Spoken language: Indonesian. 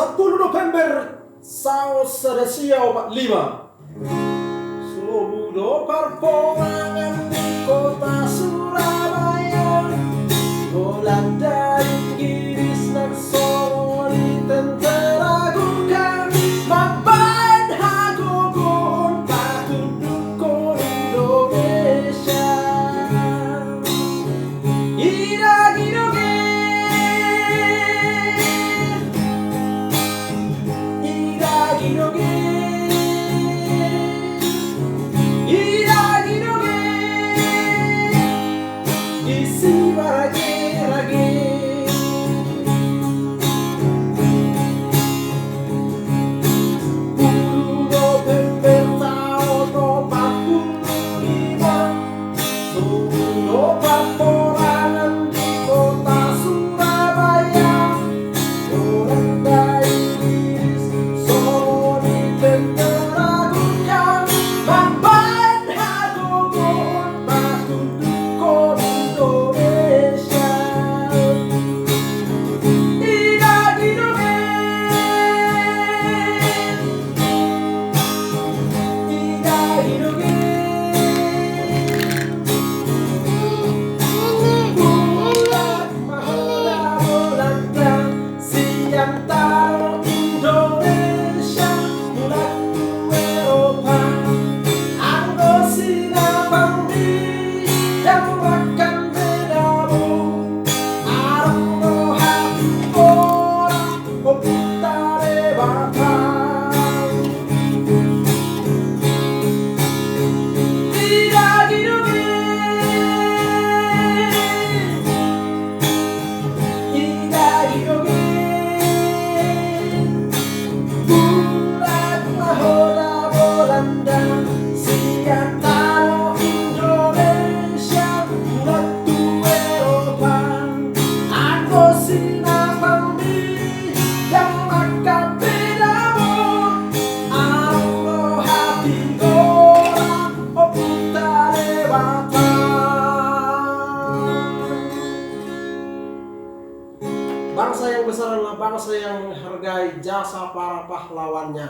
10 November Saus Sedesiau 45. Seluruh perporangan di kota Surabaya, mulai dari Giris dan Solo ditenteragukan, mapan hagogon patudukon Indonesia. Iragidoge, iragidoge, iragidoge, isi barage-rage. November tahun 45, seluruh peporangan di kota Surabaya, mulai dari Giris Solo ditenteragukan, mapan hagogon patudukon Indonesia. Iragidoge, iragidoge, bulan mahkota Belanda siang taruh Indonesia, bulan Eropa anggo sinapang di yang makan bedamu, arang rohati orang oputare batak. Iragidoge, iragidoge, bulan mahkota Belanda siang taruh Indonesia, bulan Eropa anggo sinapang di yang makan bedamu, arang rohati orang oputare batak. Bangsa yang besar adalah bangsa yang menghargai jasa para pahlawannya.